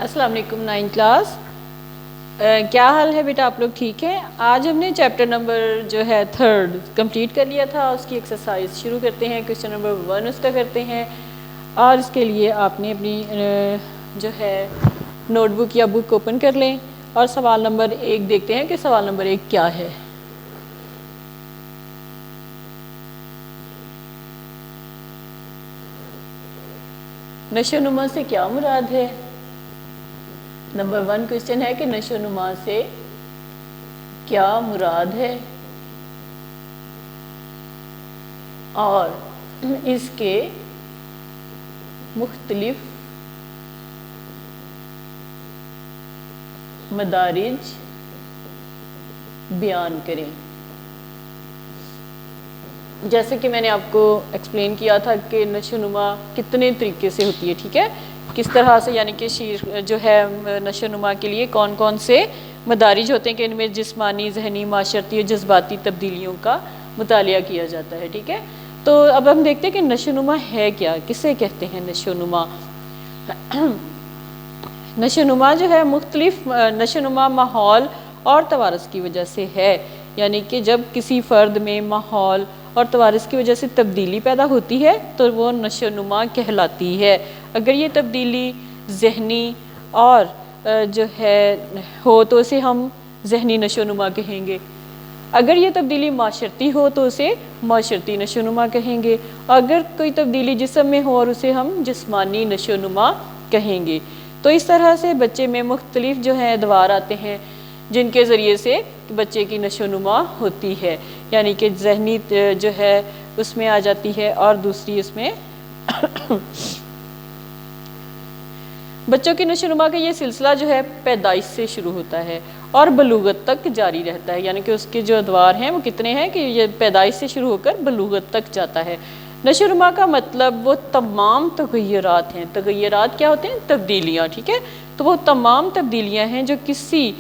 السلام علیکم 9 کلاس، کیا حال ہے بیٹا؟ آپ لوگ ٹھیک ہیں؟ آج ہم نے چیپٹر نمبر جو ہے 3 کمپلیٹ کر لیا تھا. اس کی ایکسرسائز شروع کرتے ہیں. کویشچن نمبر 1 اس کا کرتے ہیں، اور اس کے لیے آپ نے اپنی جو ہے نوٹ بک یا بک اوپن کر لیں اور سوال نمبر 1 دیکھتے ہیں کہ سوال نمبر 1 کیا ہے. نشو و نما سے کیا مراد ہے؟ نمبر 1 کویشچن ہے کہ نشو و نما سے کیا مراد ہے اور اس کے مختلف مدارج بیان کریں. جیسے کہ میں نے آپ کو ایکسپلین کیا تھا کہ نشو و نما کتنے طریقے سے ہوتی ہے، ٹھیک ہے، کس طرح سے، یعنی کہ شیر جو ہے نشو و نما کے لیے کون کون سے مدارج ہوتے ہیں کہ ان میں جسمانی، ذہنی، معاشرتی اور جذباتی تبدیلیوں کا مطالعہ کیا جاتا ہے. ٹھیک ہے، تو اب ہم دیکھتے ہیں کہ نشو و نما ہے کیا، کسے کہتے ہیں نشو و نما. نشو و نما جو ہے مختلف نشو و نما ماحول اور توارث کی وجہ سے ہے، یعنی کہ جب کسی فرد میں ماحول اور توارث کی وجہ سے تبدیلی پیدا ہوتی ہے تو وہ نشو و نما کہلاتی ہے. اگر یہ تبدیلی ذہنی اور جو ہے ہو تو اسے ہم ذہنی نشو و نما کہیں گے. اگر یہ تبدیلی معاشرتی ہو تو اسے معاشرتی نشو و نما کہیں گے. اگر کوئی تبدیلی جسم میں ہو اور اسے ہم جسمانی نشو و نما کہیں گے. تو اس طرح سے بچے میں مختلف جو ہیں ادوار آتے ہیں جن کے ذریعے سے بچے کی نشو و نما ہوتی ہے، یعنی کہ ذہنی جو ہے اس میں آ جاتی ہے اور دوسری اس میں بچوں کی نشو و نما کا یہ سلسلہ جو ہے پیدائش سے شروع ہوتا ہے اور بلوغت تک جاری رہتا ہے. یعنی کہ اس کے جو ادوار ہیں وہ کتنے ہیں کہ یہ پیدائش سے شروع ہو کر بلوغت تک جاتا ہے. نشو و نما کا مطلب وہ تمام تغیرات ہیں. تغیرات کیا ہوتے ہیں؟ تبدیلیاں. ٹھیک ہے، تو وہ تمام تبدیلیاں ہیں جو کسی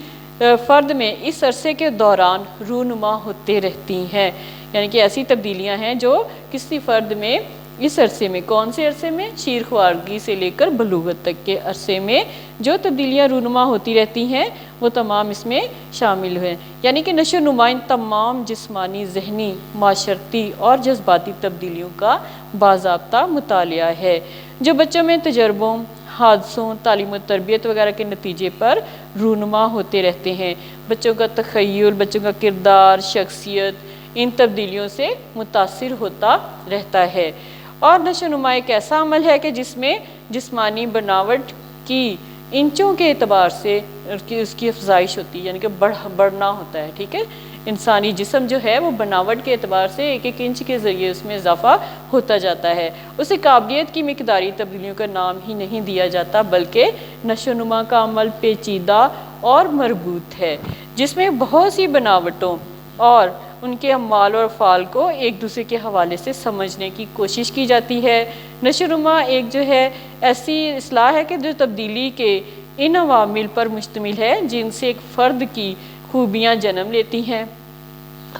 فرد میں اس عرصے کے دوران رونما ہوتے رہتی ہیں. یعنی کہ ایسی تبدیلیاں ہیں جو کسی فرد میں اس عرصے میں، کون سے عرصے میں؟ شیر خوارگی سے لے کر بلوغت تک کے عرصے میں جو تبدیلیاں رونما ہوتی رہتی ہیں وہ تمام اس میں شامل ہیں. یعنی کہ نشو و نما ان تمام جسمانی، ذہنی، معاشرتی اور جذباتی تبدیلیوں کا باضابطہ مطالعہ ہے جو بچوں میں تجربوں، حادثوں، تعلیم و تربیت وغیرہ کے نتیجے پر رونما ہوتے رہتے ہیں. بچوں کا تخیل، بچوں کا کردار، شخصیت ان تبدیلیوں سے متاثر ہوتا رہتا ہے. اور نشو و نما ایک ایسا عمل ہے کہ جس میں جسمانی بناوٹ کی انچوں کے اعتبار سے اس کی افزائش ہوتی ہے، یعنی کہ بڑھنا ہوتا ہے. ٹھیک ہے، انسانی جسم جو ہے وہ بناوٹ کے اعتبار سے ایک ایک انچ کے ذریعے اس میں اضافہ ہوتا جاتا ہے. اسے قابلیت کی مقداری تبدیلیوں کا نام ہی نہیں دیا جاتا بلکہ نشو و نما کا عمل پیچیدہ اور مربوط ہے جس میں بہت سی بناوٹوں اور ان کے اعمال اور افعال کو ایک دوسرے کے حوالے سے سمجھنے کی کوشش کی جاتی ہے. نشو و نما ایک جو ہے ایسی اصلاح ہے کہ جو تبدیلی کے ان عوامل پر مشتمل ہے جن سے ایک فرد کی خوبیاں جنم لیتی ہیں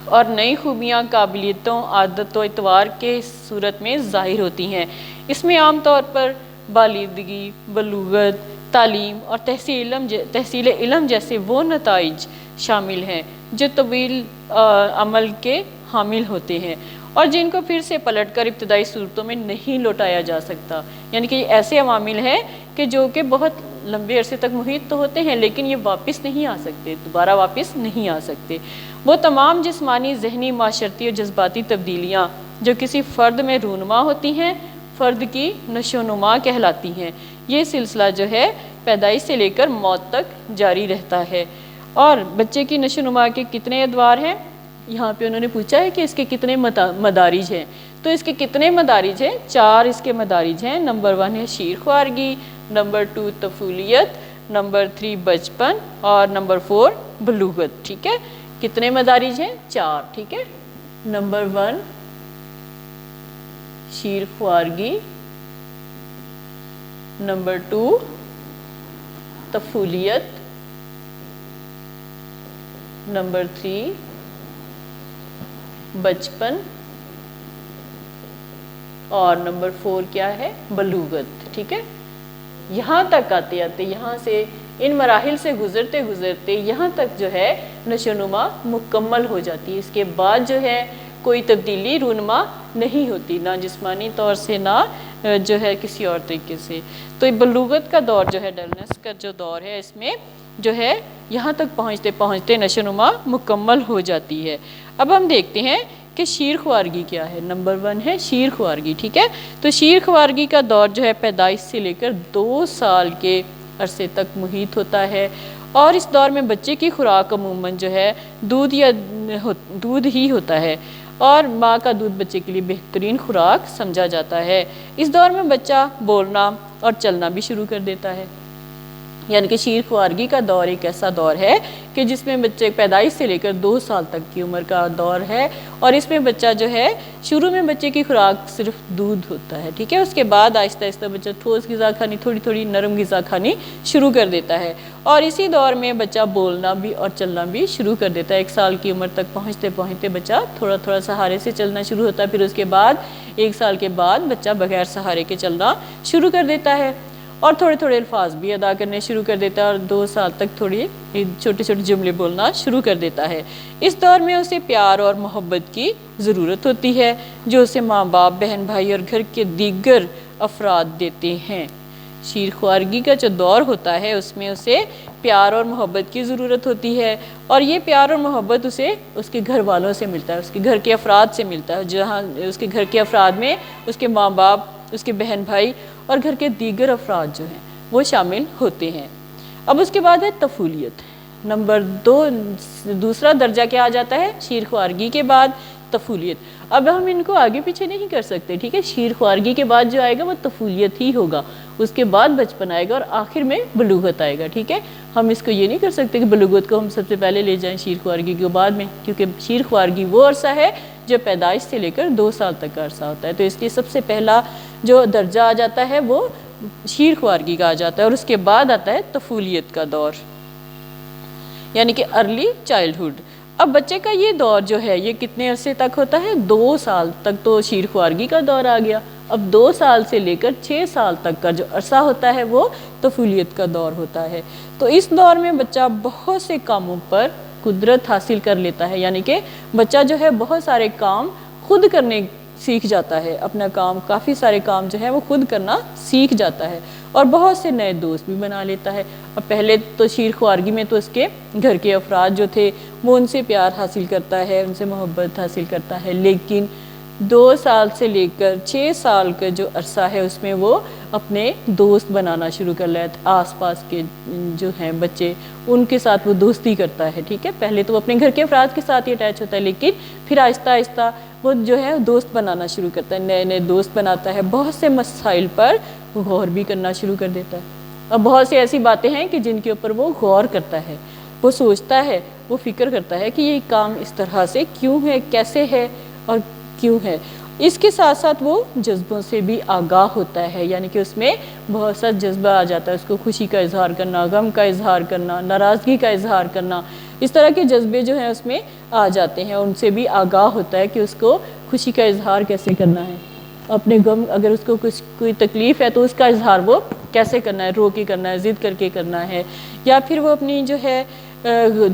اور نئی خوبیاں، قابلیتوں، عادت و اطوار کے صورت میں ظاہر ہوتی ہیں. اس میں عام طور پر بالغی، بلوغت، تعلیم اور تحصیل علم جیسے وہ نتائج شامل ہیں جو طویل عمل کے حامل ہوتے ہیں اور جن کو پھر سے پلٹ کر ابتدائی صورتوں میں نہیں لوٹایا جا سکتا. یعنی کہ یہ ایسے عوامل ہیں کہ جو کہ بہت لمبے عرصے تک محیط تو ہوتے ہیں لیکن یہ واپس نہیں آ سکتے، دوبارہ واپس نہیں آ سکتے. وہ تمام جسمانی، ذہنی، معاشرتی اور جذباتی تبدیلیاں جو کسی فرد میں رونما ہوتی ہیں فرد کی نشو و نما کہلاتی ہیں. یہ سلسلہ جو ہے پیدائش سے لے کر موت تک جاری رہتا ہے. اور بچے کی نشو و نما کے کتنے ادوار ہیں؟ یہاں پہ انہوں نے پوچھا ہے کہ اس کے کتنے مدارج ہیں. تو اس کے کتنے مدارج ہیں؟ 4 اس کے مدارج ہیں. نمبر 1 ہے شیر خوارگی، نمبر 2 طفولیت، نمبر 3 بچپن اور نمبر 4 بلوغت. ٹھیک ہے، کتنے مدارج ہیں؟ 4. ٹھیک ہے، نمبر 1 شیر خوارگی، نمبر 2 طفولیت، نمبر 3 بچپن اور نمبر 4 کیا ہے؟ بلوغت. ٹھیک ہے، یہاں تک آتے آتے، یہاں سے ان مراحل سے گزرتے گزرتے یہاں تک جو ہے نشو و نما مکمل ہو جاتی ہے۔ اس کے بعد جو ہے کوئی تبدیلی رونما نہیں ہوتی، نہ جسمانی طور سے نہ جو ہے کسی اور طریقے سے۔ تو بلوغت کا دور جو ہے، ڈلنس کا جو دور ہے، اس میں جو ہے یہاں تک پہنچتے پہنچتے نشو و نما مکمل ہو جاتی ہے۔ اب ہم دیکھتے ہیں کہ شیر خوارگی کیا ہے۔ نمبر 1 ہے شیر خوارگی، ٹھیک ہے۔ تو شیر خوارگی کا دور جو ہے پیدائش سے لے کر 2 سال کے عرصے تک محیط ہوتا ہے، اور اس دور میں بچے کی خوراک عموماً جو ہے دودھ ہی ہوتا ہے، اور ماں کا دودھ بچے کے لیے بہترین خوراک سمجھا جاتا ہے۔ اس دور میں بچہ بولنا اور چلنا بھی شروع کر دیتا ہے، یعنی کہ شیر خوارگی کا دور ایک ایسا دور ہے کہ جس میں بچے پیدائش سے لے کر 2 سال تک کی عمر کا دور ہے، اور اس میں بچہ جو ہے شروع میں بچے کی خوراک صرف دودھ ہوتا ہے، ٹھیک ہے۔ اس کے بعد آہستہ آہستہ بچہ ٹھوس غذا کھانی، تھوڑی تھوڑی نرم غذا کھانی شروع کر دیتا ہے، اور اسی دور میں بچہ بولنا بھی اور چلنا بھی شروع کر دیتا ہے۔ 1 سال کی عمر تک پہنچتے پہنچتے بچہ تھوڑا تھوڑا سہارے سے چلنا شروع ہوتا ہے، پھر اس کے بعد 1 سال کے بعد بچہ بغیر سہارے کے چلنا شروع کر دیتا ہے، اور تھوڑے تھوڑے الفاظ بھی ادا کرنے شروع کر دیتا ہے، اور 2 سال تک تھوڑی چھوٹے چھوٹے جملے بولنا شروع کر دیتا ہے۔ اس دور میں اسے پیار اور محبت کی ضرورت ہوتی ہے، جو اسے ماں باپ، بہن بھائی اور گھر کے دیگر افراد دیتے ہیں۔ شیر خوارگی کا جو دور ہوتا ہے اس میں اسے پیار اور محبت کی ضرورت ہوتی ہے، اور یہ پیار اور محبت اسے اس کے گھر والوں سے ملتا ہے، اس کے گھر کے افراد سے ملتا ہے، جہاں اس کے گھر کے افراد میں اس کے ماں باپ، اس کے بہن بھائی اور گھر کے دیگر افراد جو ہیں وہ شامل ہوتے ہیں۔ اب اس کے بعد ہے طفولیت۔ نمبر 2 دوسرا درجہ کیا آ جاتا ہے شیر خوارگی کے بعد؟ طفولیت۔ اب ہم ان کو آگے پیچھے نہیں کر سکتے، ٹھیک ہے۔ شیر خوارگی کے بعد جو آئے گا وہ طفولیت ہی ہوگا، اس کے بعد بچپن آئے گا، اور آخر میں بلوغت آئے گا، ٹھیک ہے۔ ہم اس کو یہ نہیں کر سکتے کہ بلوغت کو ہم سب سے پہلے لے جائیں شیر خوارگی کے بعد میں، کیونکہ شیر خوارگی وہ عرصہ ہے جو پیدائش سے لے کر 2 سال تک کا عرصہ ہوتا ہے، تو اس لیے سب سے پہلا جو درجہ آ جاتا ہے وہ شیر خوارگی کا آ جاتا ہے، اور اس کے بعد آتا ہے طفولیت کا دور، یعنی کہ ارلی چائلڈہڈ۔ اب بچے کا یہ دور جو ہے یہ کتنے عرصے تک ہوتا ہے؟ 2 سال تک تو شیر خوارگی کا دور آ گیا، اب 2 سال سے لے کر 6 سال تک کا جو عرصہ ہوتا ہے وہ طفولیت کا دور ہوتا ہے۔ تو اس دور میں بچہ بہت سے کاموں پر قدرت حاصل کر لیتا ہے، یعنی کہ بچہ جو ہے بہت سارے کام خود کرنے سیکھ جاتا ہے، اپنا کام، کافی سارے کام جو ہے وہ خود کرنا سیکھ جاتا ہے، اور بہت سے نئے دوست بھی بنا لیتا ہے۔ اب پہلے تو شیر خوارگی میں تو اس کے گھر کے افراد جو تھے وہ ان سے پیار حاصل کرتا ہے، ان سے محبت حاصل کرتا ہے، لیکن 2 سال سے لے کر 6 سال کا جو عرصہ ہے اس میں وہ اپنے دوست بنانا شروع کر لیتا ہے، آس پاس کے جو ہیں بچے ان کے ساتھ وہ دوستی کرتا ہے، ٹھیک ہے۔ پہلے تو وہ اپنے گھر کے افراد کے ساتھ ہی اٹیچ ہوتا ہے، لیکن پھر آہستہ آہستہ وہ جو ہے دوست بنانا شروع کرتا ہے، نئے نئے دوست بناتا ہے، بہت سے مسائل پر غور بھی کرنا شروع کر دیتا ہے۔ اب بہت سی ایسی باتیں ہیں کہ جن کے اوپر وہ غور کرتا ہے، وہ سوچتا ہے، وہ فکر کرتا ہے کہ یہ کام اس طرح سے کیوں ہے، کیسے ہے اور کیوں ہے۔ اس کے ساتھ ساتھ وہ جذبوں سے بھی آگاہ ہوتا ہے، یعنی کہ اس میں بہت سا جذبہ آ جاتا ہے، اس کو خوشی کا اظہار کرنا، غم کا اظہار کرنا، ناراضگی کا اظہار کرنا، اس طرح کے جذبے جو ہیں اس میں آ جاتے ہیں، ان سے بھی آگاہ ہوتا ہے کہ اس کو خوشی کا اظہار کیسے کرنا ہے، اپنے غم، اگر اس کو کوئی تکلیف ہے تو اس کا اظہار وہ کیسے کرنا ہے، رو کے کرنا ہے، ضد کر کے کرنا ہے، یا پھر وہ اپنی جو ہے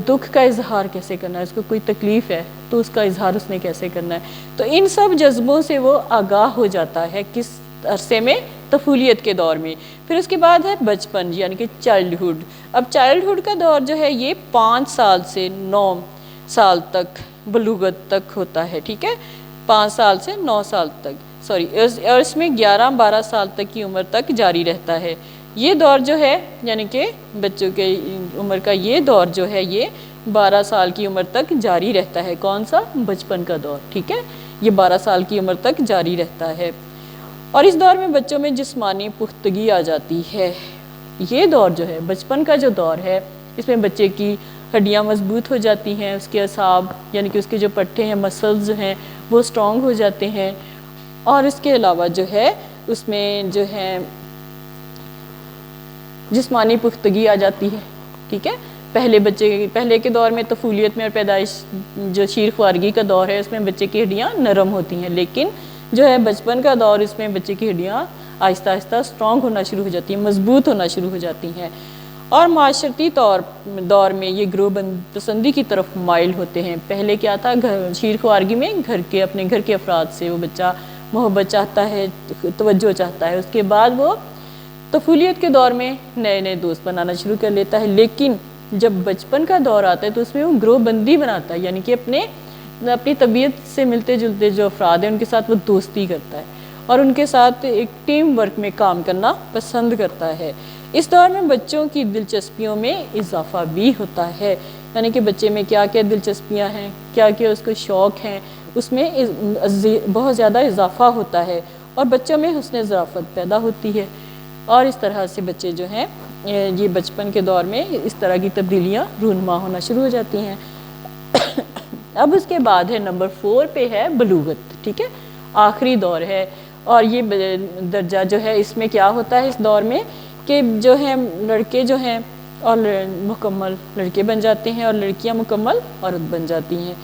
دکھ کا اظہار کیسے کرنا ہے، اس کو کوئی تکلیف ہے تو اس کا اظہار اس نے کیسے کرنا ہے۔ تو ان سب جذبوں سے وہ آگاہ ہو جاتا ہے کس عرصے میں؟ طفولیت کے دور میں۔ پھر اس کے بعد ہے بچپن، یعنی کہ چائلڈہڈ۔ اب چائلڈہڈ کا دور جو ہے یہ 5 سال سے 9 سال تک بلوغت تک ہوتا ہے، ٹھیک ہے، 5 سال سے 9 سال تک، اور اس میں 11-12 سال تک کی عمر تک جاری رہتا ہے۔ یہ دور جو ہے یعنی کہ بچوں کے عمر کا یہ دور جو ہے یہ 12 سال کی عمر تک جاری رہتا ہے۔ کون سا؟ بچپن کا دور، ٹھیک ہے، یہ 12 سال کی عمر تک جاری رہتا ہے، اور اس دور میں بچوں میں جسمانی پختگی آ جاتی ہے۔ یہ دور جو ہے بچپن کا جو دور ہے اس میں بچے کی ہڈیاں مضبوط ہو جاتی ہیں، اس کے اعصاب یعنی کہ اس کے جو پٹھے ہیں، مسلز جو ہیں وہ سٹرونگ ہو جاتے ہیں، اور اس کے علاوہ جو ہے اس میں جو ہے جسمانی پختگی آ جاتی ہے، ٹھیک ہے۔ پہلے کے دور میں طفولیت میں اور پیدائش جو شیر خوارگی کا دور ہے اس میں بچے کی ہڈیاں نرم ہوتی ہیں، لیکن جو ہے بچپن کا دور اس میں بچے کی ہڈیاں آہستہ آہستہ اسٹرانگ ہونا شروع ہو جاتی ہیں، مضبوط ہونا شروع ہو جاتی ہیں، اور معاشرتی دور میں یہ گروہ پسندی کی طرف مائل ہوتے ہیں۔ پہلے کیا تھا، شیر خوارگی میں اپنے گھر کے افراد سے وہ بچہ محبت چاہتا ہے، توجہ چاہتا ہے، اس کے بعد وہ طفولیت کے دور میں نئے نئے دوست بنانا شروع کر لیتا ہے، لیکن جب بچپن کا دور آتا ہے تو اس میں وہ گروہ بندی بناتا ہے، یعنی کہ اپنی طبیعت سے ملتے جلتے جو افراد ہیں ان کے ساتھ وہ دوستی کرتا ہے اور ان کے ساتھ ایک ٹیم ورک میں کام کرنا پسند کرتا ہے۔ اس دور میں بچوں کی دلچسپیوں میں اضافہ بھی ہوتا ہے، یعنی کہ بچے میں کیا کیا دلچسپیاں ہیں، کیا کیا اس کو شوق ہیں، اس میں بہت زیادہ اضافہ ہوتا ہے اور بچوں میں حسن ظرافت پیدا ہوتی ہے، اور اس طرح سے بچے جو ہیں یہ بچپن کے دور میں اس طرح کی تبدیلیاں رونما ہونا شروع ہو جاتی ہیں۔ اب اس کے بعد ہے نمبر 4 پہ ہے بلوغت، ٹھیک ہے، آخری دور ہے، اور یہ درجہ جو ہے اس میں کیا ہوتا ہے اس دور میں کہ جو ہے لڑکے جو ہیں اور مکمل لڑکے بن جاتے ہیں اور لڑکیاں مکمل عورت بن جاتی ہیں۔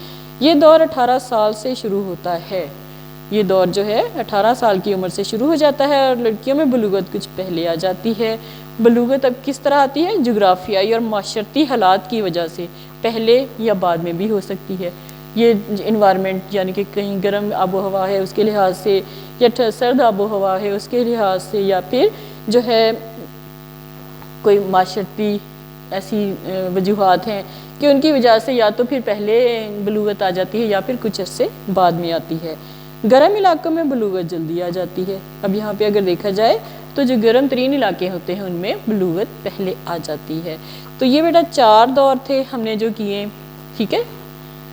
یہ دور 18 سال سے شروع ہوتا ہے، یہ دور جو ہے 18 سال کی عمر سے شروع ہو جاتا ہے، اور لڑکیوں میں بلوغت کچھ پہلے آ جاتی ہے۔ بلوغت اب کس طرح آتی ہے، جغرافیائی اور معاشرتی حالات کی وجہ سے، پہلے یا بعد میں بھی ہو سکتی ہے۔ یہ انوائرمنٹ یعنی کہ کہیں گرم آب و ہوا ہے اس کے لحاظ سے، یا سرد آب و ہوا ہے اس کے لحاظ سے، یا پھر جو ہے کوئی معاشرتی ایسی وجوہات ہیں کہ ان کی وجہ سے یا تو پھر پہلے بلوغت آ جاتی ہے یا پھر کچھ عرصے بعد میں آتی ہے۔ گرم علاقوں میں بلوغت جلدی آ جاتی ہے۔ اب یہاں پہ اگر دیکھا جائے تو جو گرم ترین علاقے ہوتے ہیں ان میں بلوغت پہلے آ جاتی ہے۔ تو یہ بیٹا 4 دور تھے ہم نے جو کیے، ٹھیک ہے۔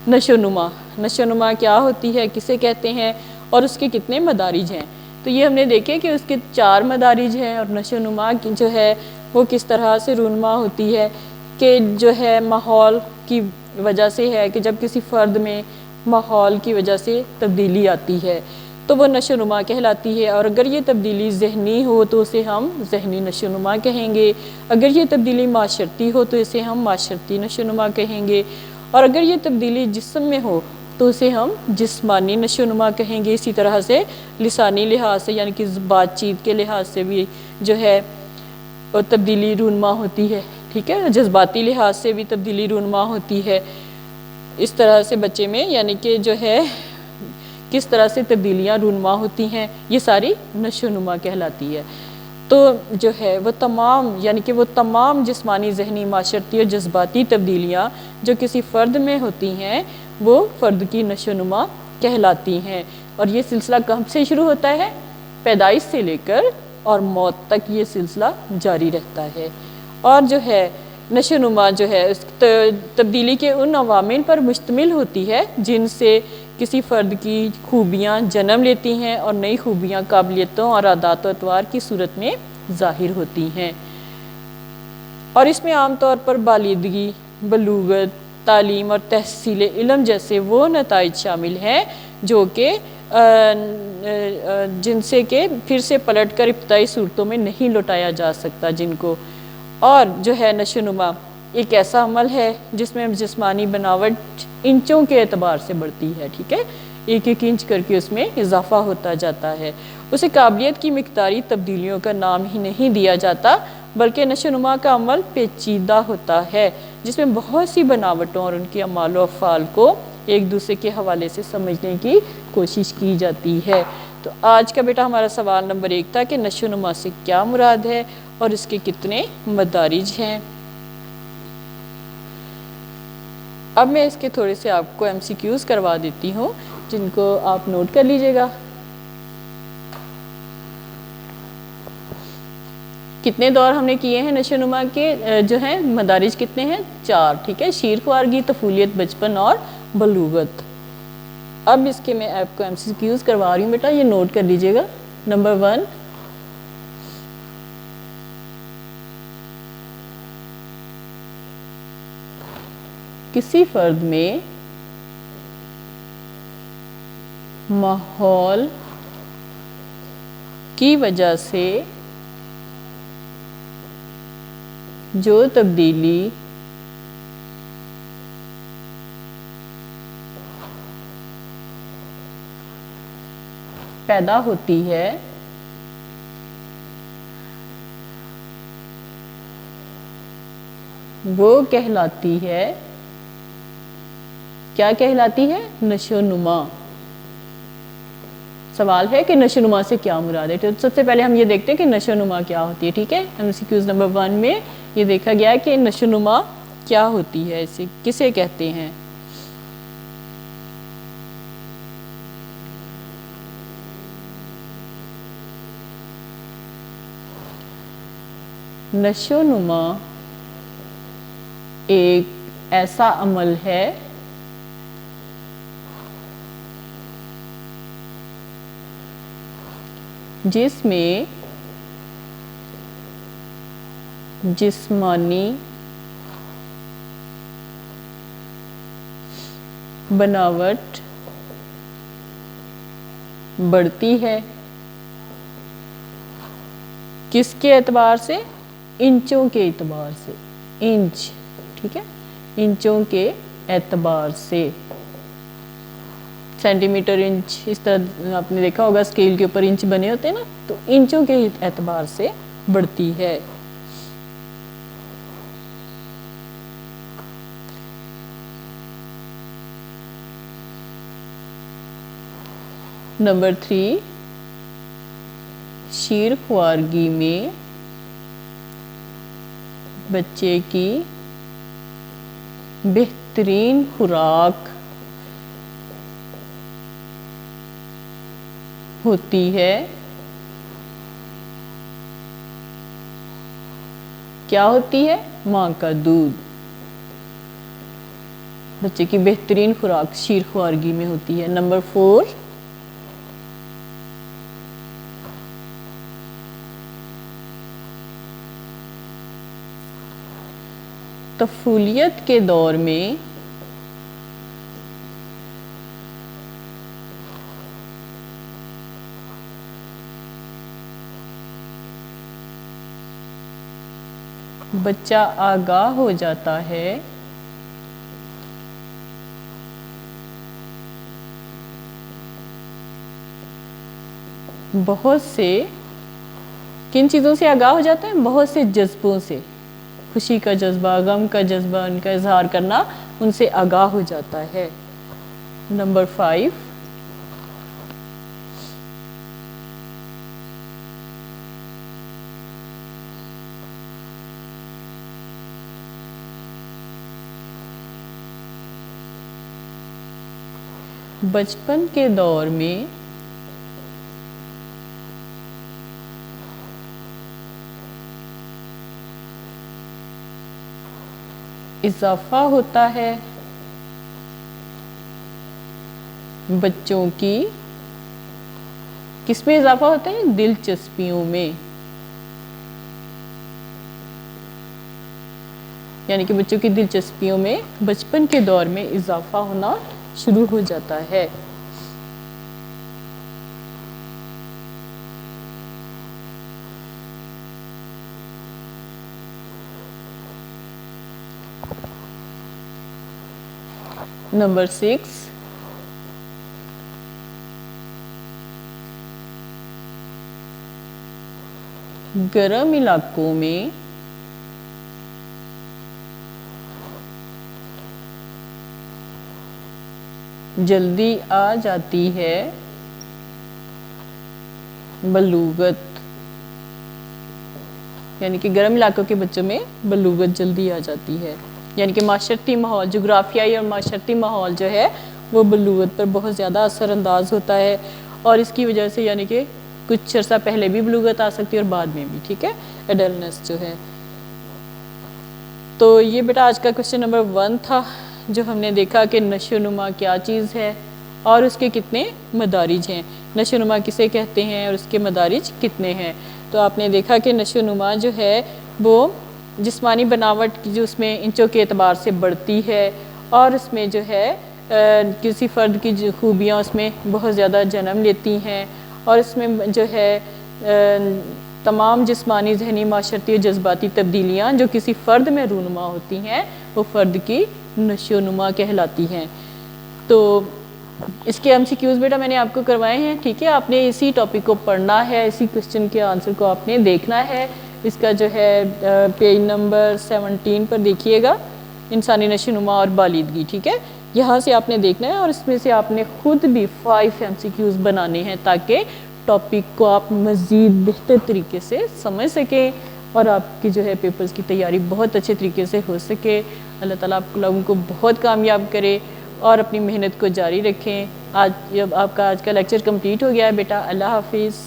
نشو نما، نشو نما کیا ہوتی ہے، کسے کہتے ہیں، اور اس کے کتنے مدارج ہیں، تو یہ ہم نے دیکھے کہ اس کے 4 مدارج ہیں، اور نشو نما کی جو ہے وہ کس طرح سے رونما ہوتی ہے کہ جو ہے ماحول کی وجہ سے ہے، کہ جب کسی فرد میں ماحول کی وجہ سے تبدیلی آتی ہے تو وہ نشو نما کہلاتی ہے، اور اگر یہ تبدیلی ذہنی ہو تو اسے ہم ذہنی نشو نما کہیں گے، اگر یہ تبدیلی معاشرتی ہو تو اسے ہم معاشرتی نشو نما کہیں گے، اور اگر یہ تبدیلی جسم میں ہو تو اسے ہم جسمانی نشو نما کہیں گے۔ اسی طرح سے لسانی لحاظ سے یعنی کہ بات چیت کے لحاظ سے بھی جو ہے تبدیلی رونما ہوتی ہے، ٹھیک ہے، جذباتی لحاظ سے بھی تبدیلی رونما ہوتی ہے۔ اس طرح سے بچے میں یعنی کہ جو ہے کس طرح سے تبدیلیاں رونما ہوتی ہیں، یہ ساری نشو نما کہلاتی ہے۔ تو جو ہے وہ تمام یعنی کہ وہ تمام جسمانی، ذہنی، معاشرتی اور جذباتی تبدیلیاں جو کسی فرد میں ہوتی ہیں وہ فرد کی نشو نما کہلاتی ہیں، اور یہ سلسلہ کب سے شروع ہوتا ہے، پیدائش سے لے کر اور موت تک یہ سلسلہ جاری رہتا ہے۔ اور جو ہے نشو نما جو ہے اس تبدیلی کے ان عوامل پر مشتمل ہوتی ہے جن سے کسی فرد کی خوبیاں جنم لیتی ہیں اور نئی خوبیاں قابلیتوں اور عادات و اطوار کی صورت میں ظاہر ہوتی ہیں، اور اس میں عام طور پر بالغی، بلوغت، تعلیم اور تحصیل علم جیسے وہ نتائج شامل ہیں جو کہ جن سے کہ پھر سے پلٹ کر ابتدائی صورتوں میں نہیں لوٹایا جا سکتا جن کو۔ اور جو ہے نشو نما ایک ایسا عمل ہے جس میں جسمانی بناوٹ انچوں کے اعتبار سے بڑھتی ہے، ٹھیک ہے، ایک ایک انچ کر کے اس میں اضافہ ہوتا جاتا ہے۔ اسے قابلیت کی مقداری تبدیلیوں کا نام ہی نہیں دیا جاتا، بلکہ نشو نما کا عمل پیچیدہ ہوتا ہے جس میں بہت سی بناوٹوں اور ان کے اعمال و افعال کو ایک دوسرے کے حوالے سے سمجھنے کی کوشش کی جاتی ہے۔ تو آج کا بیٹا ہمارا سوال نمبر 1 تھا کہ نشو نما سے کیا مراد ہے اور اس کے کتنے مدارج ہیں۔ اب میں اس کے تھوڑے سے آپ کو MCQs کروا دیتی ہوں جن کو آپ نوٹ کر لیجئے گا۔ کتنے دور ہم نے کیے ہیں نشو نما کے، جو ہیں مدارج کتنے ہیں، 4، ٹھیک ہے، شیر خوارگی، طفولیت، بچپن اور بلوغت۔ اب اس کے میں آپ کو MCQs کروا رہی ہوں بیٹا، یہ نوٹ کر لیجئے گا۔ نمبر 1، کسی فرد میں ماحول کی وجہ سے جو تبدیلی پیدا ہوتی ہے وہ کہلاتی ہے، کیا کہلاتی ہے؟ نشو نما۔ سوال ہے کہ نشو نما سے کیا مراد ہے؟ تو سب سے پہلے ہم یہ دیکھتے ہیں کہ نشو نما کیا ہوتی ہے، ٹھیک ہے؟ MCQs نمبر 1 میں یہ دیکھا گیا کہ نشو نما کیا ہوتی ہے، اسے کسے کہتے ہیں؟ نشو نما ایک ایسا عمل ہے جس میں جسمانی بناوٹ بڑھتی ہے، کس کے اعتبار سے؟ انچوں کے اعتبار سے، انچ، ٹھیک ہے، انچوں کے اعتبار سے، سینٹی میٹر، انچ، اس طرح آپ نے دیکھا ہوگا اسکیل کے اوپر انچ بنے ہوتے ہیں نا، تو انچوں کے اعتبار سے بڑھتی ہے۔ نمبر 3، شیر خوارگی میں بچے کی بہترین خوراک ہوتی ہے، کیا ہوتی ہے؟ ماں کا دودھ۔ بچے کی بہترین خوراک شیر خوارگی میں ہوتی ہے۔ نمبر 4، طفولیت کے دور میں بچہ آگاہ ہو جاتا ہے بہت سے، کن چیزوں سے آگاہ ہو جاتا ہے؟ بہت سے جذبوں سے، خوشی کا جذبہ، غم کا جذبہ، ان کا اظہار کرنا، ان سے آگاہ ہو جاتا ہے۔ نمبر 5، بچپن کے دور میں اضافہ ہوتا ہے بچوں کی، کس میں اضافہ ہوتا ہے؟ دلچسپیوں میں، یعنی کہ بچوں کی دلچسپیوں میں بچپن کے دور میں اضافہ ہونا شروع ہو جاتا ہے۔ نمبر 6، گرم علاقوں میں جلدی آ جاتی ہے بلوغت، یعنی کہ گرم علاقوں کے بچوں میں بلوغت جلدی آ جاتی ہے، یعنی کہ معاشرتی ماحول، جغرافیائی اور معاشرتی ماحول جو ہے وہ بلوغت پر بہت زیادہ اثر انداز ہوتا ہے، اور اس کی وجہ سے یعنی کہ کچھ عرصہ پہلے بھی بلوغت آ سکتی ہے اور بعد میں بھی، ٹھیک ہے، ایڈلٹنس جو ہے۔ تو یہ بیٹا آج کا کوشچن نمبر 1 تھا، جو ہم نے دیکھا کہ نشو نما کیا چیز ہے اور اس کے کتنے مدارج ہیں، نشو نما کسے کہتے ہیں اور اس کے مدارج کتنے ہیں۔ تو آپ نے دیکھا کہ نشو نما جو ہے وہ جسمانی بناوٹ جو اس میں انچوں کے اعتبار سے بڑھتی ہے، اور اس میں جو ہے کسی فرد کی جو خوبیاں اس میں بہت زیادہ جنم لیتی ہیں، اور اس میں جو ہے تمام جسمانی، ذہنی، معاشرتی اور جذباتی تبدیلیاں جو کسی فرد میں رونما ہوتی ہیں وہ فرد کی نشو نما کہلاتی ہیں۔ تو اس کے MCQs بیٹا میں نے آپ کو کروائے ہیں، ٹھیک ہے، آپ نے اسی ٹاپک کو پڑھنا ہے، اسی کوشچن کے آنسر کو آپ نے دیکھنا ہے، اس کا جو ہے پیج نمبر 17 پر دیکھیے گا، انسانی نشوونما اور بالیدگی، ٹھیک ہے؟ یہاں سے آپ نے دیکھنا ہے اور اس میں سے آپ نے خود بھی 5 MCQs بنانے ہیں تاکہ ٹاپک کو آپ مزید بہتر طریقے سے سمجھ سکیں اور آپ کی جو ہے پیپرز کی تیاری بہت اچھے طریقے سے ہو سکے۔ اللہ تعالیٰ آپ لوگوں کو بہت کامیاب کرے اور اپنی محنت کو جاری رکھیں۔ آج آپ کا آج کا لیکچر کمپلیٹ ہو گیا ہے بیٹا، اللہ حافظ۔